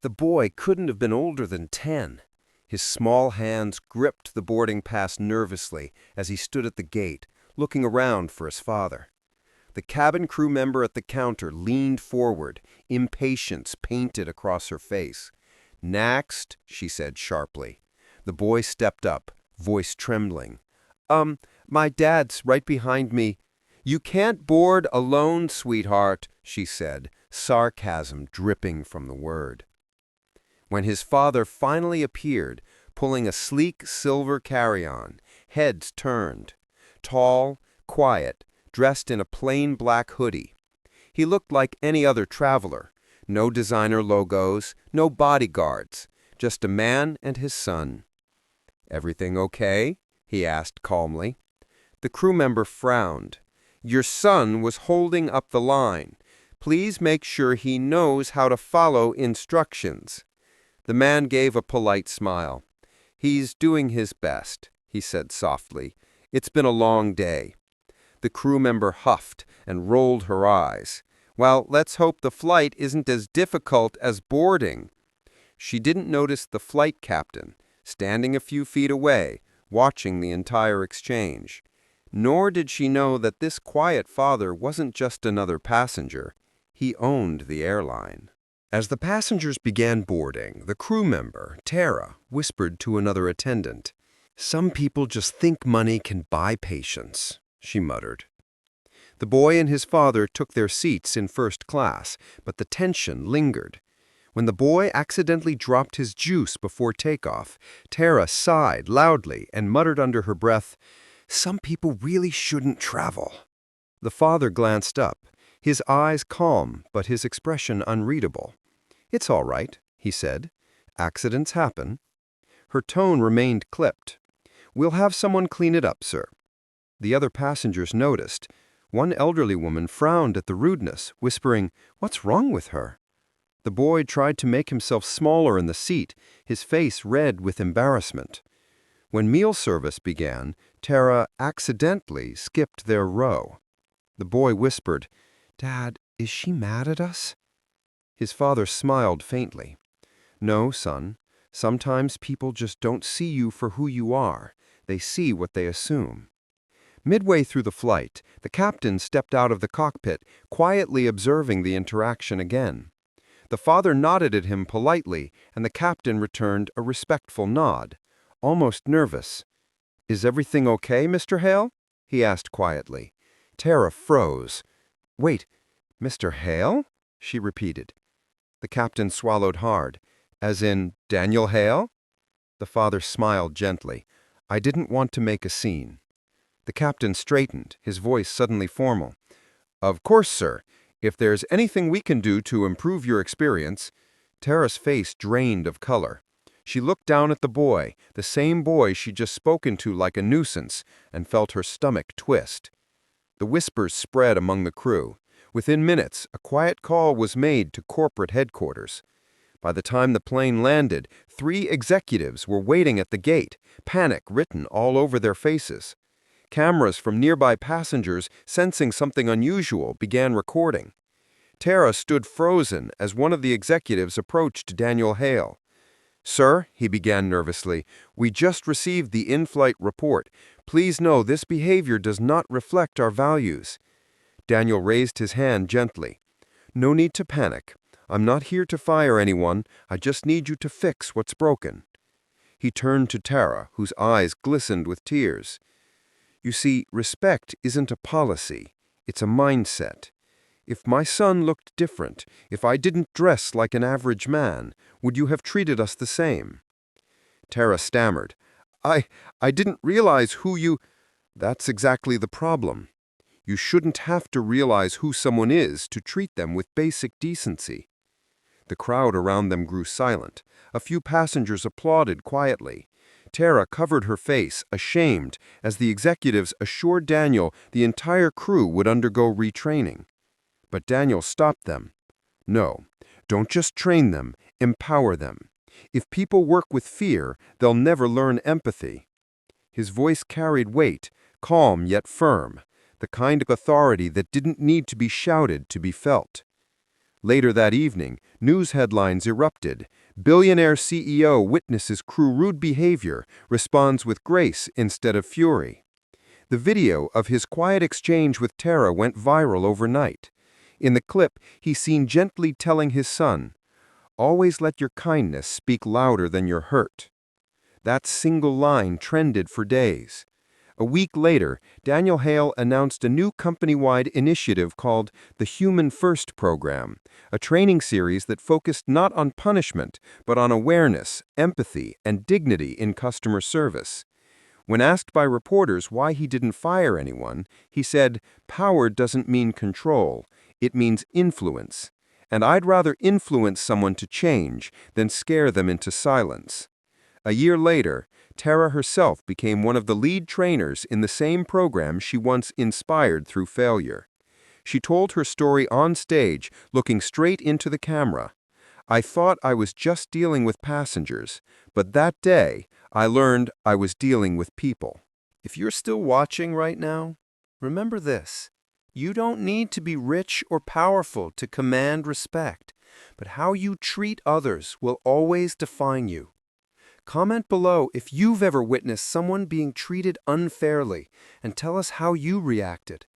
The boy couldn't have been older than 10. His small hands gripped the boarding pass nervously as he stood at the gate, looking around for his father. The cabin crew member at the counter leaned forward, impatience painted across her face. "Next," she said sharply. The boy stepped up, voice trembling. My dad's right behind me." "You can't board alone, sweetheart," she said, sarcasm dripping from the word. When his father finally appeared, pulling a sleek silver carry-on, heads turned. Tall, quiet, dressed in a plain black hoodie. He looked like any other traveler. No designer logos, no bodyguards, just a man and his son. "Everything okay?" he asked calmly. The crew member frowned. "Your son was holding up the line. Please make sure he knows how to follow instructions." The man gave a polite smile. "He's doing his best," he said softly. "It's been a long day." The crew member huffed and rolled her eyes. "Well, let's hope the flight isn't as difficult as boarding." She didn't notice the flight captain, standing a few feet away, watching the entire exchange. Nor did she know that this quiet father wasn't just another passenger. He owned the airline. As the passengers began boarding, the crew member, Tara, whispered to another attendant. "Some people just think money can buy patience," she muttered. The boy and his father took their seats in first class, but the tension lingered. When the boy accidentally dropped his juice before takeoff, Tara sighed loudly and muttered under her breath, "Some people really shouldn't travel." The father glanced up, his eyes calm but his expression unreadable. "It's all right," he said. "Accidents happen." Her tone remained clipped. "We'll have someone clean it up, sir." The other passengers noticed. One elderly woman frowned at the rudeness, whispering, "What's wrong with her?" The boy tried to make himself smaller in the seat, his face red with embarrassment. When meal service began, Tara accidentally skipped their row. The boy whispered, "Dad, is she mad at us?" His father smiled faintly. "No, son. Sometimes people just don't see you for who you are. They see what they assume." Midway through the flight, the captain stepped out of the cockpit, quietly observing the interaction again. The father nodded at him politely, and the captain returned a respectful nod, almost nervous. "Is everything okay, Mr. Hale?" he asked quietly. Tara froze. "Wait, Mr. Hale?" she repeated. The captain swallowed hard. "As in Daniel Hale?" The father smiled gently. "I didn't want to make a scene." The captain straightened, his voice suddenly formal. "Of course, sir. If there's anything we can do to improve your experience—" Tara's face drained of color. She looked down at the boy, the same boy she'd just spoken to like a nuisance, and felt her stomach twist. The whispers spread among the crew. Within minutes, a quiet call was made to corporate headquarters. By the time the plane landed, 3 executives were waiting at the gate, panic written all over their faces. Cameras from nearby passengers, sensing something unusual, began recording. Tara stood frozen as one of the executives approached Daniel Hale. "Sir," he began nervously, "we just received the in-flight report. Please know this behavior does not reflect our values." Daniel raised his hand gently. "No need to panic. I'm not here to fire anyone. I just need you to fix what's broken." He turned to Tara, whose eyes glistened with tears. "You see, respect isn't a policy. It's a mindset. If my son looked different, if I didn't dress like an average man, would you have treated us the same?" Tara stammered. I didn't realize who you—" "That's exactly the problem. You shouldn't have to realize who someone is to treat them with basic decency." The crowd around them grew silent. A few passengers applauded quietly. Tara covered her face, ashamed, as the executives assured Daniel the entire crew would undergo retraining. But Daniel stopped them. "No, don't just train them, empower them. If people work with fear, they'll never learn empathy." His voice carried weight, calm yet firm, the kind of authority that didn't need to be shouted to be felt. Later that evening, news headlines erupted. Billionaire CEO witnesses crew rude behavior, responds with grace instead of fury. The video of his quiet exchange with Tara went viral overnight. In the clip, he's seen gently telling his son, "Always let your kindness speak louder than your hurt." That single line trended for days. A week later, Daniel Hale announced a new company-wide initiative called the Human First Program, a training series that focused not on punishment, but on awareness, empathy, and dignity in customer service. When asked by reporters why he didn't fire anyone, he said, "Power doesn't mean control, it means influence. And I'd rather influence someone to change than scare them into silence." A year later, Tara herself became one of the lead trainers in the same program she once inspired through failure. She told her story on stage, looking straight into the camera. "I thought I was just dealing with passengers, but that day, I learned I was dealing with people." If you're still watching right now, remember this. You don't need to be rich or powerful to command respect, but how you treat others will always define you. Comment below if you've ever witnessed someone being treated unfairly and tell us how you reacted.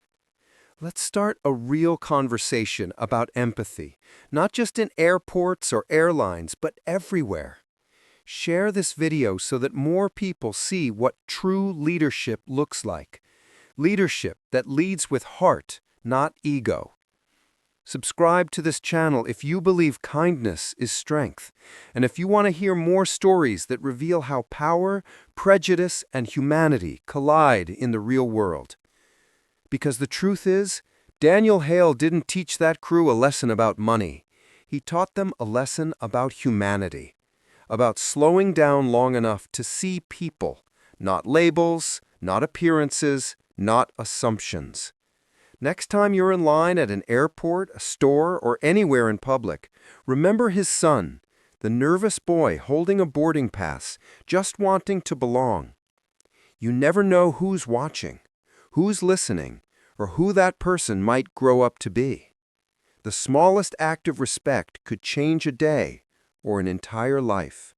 Let's start a real conversation about empathy, not just in airports or airlines, but everywhere. Share this video so that more people see what true leadership looks like. Leadership that leads with heart, not ego. Subscribe to this channel if you believe kindness is strength, and if you want to hear more stories that reveal how power, prejudice, and humanity collide in the real world. Because the truth is, Daniel Hale didn't teach that crew a lesson about money. He taught them a lesson about humanity, about slowing down long enough to see people, not labels, not appearances, not assumptions. Next time you're in line at an airport, a store, or anywhere in public, remember his son, the nervous boy holding a boarding pass, just wanting to belong. You never know who's watching, who's listening, or who that person might grow up to be. The smallest act of respect could change a day or an entire life.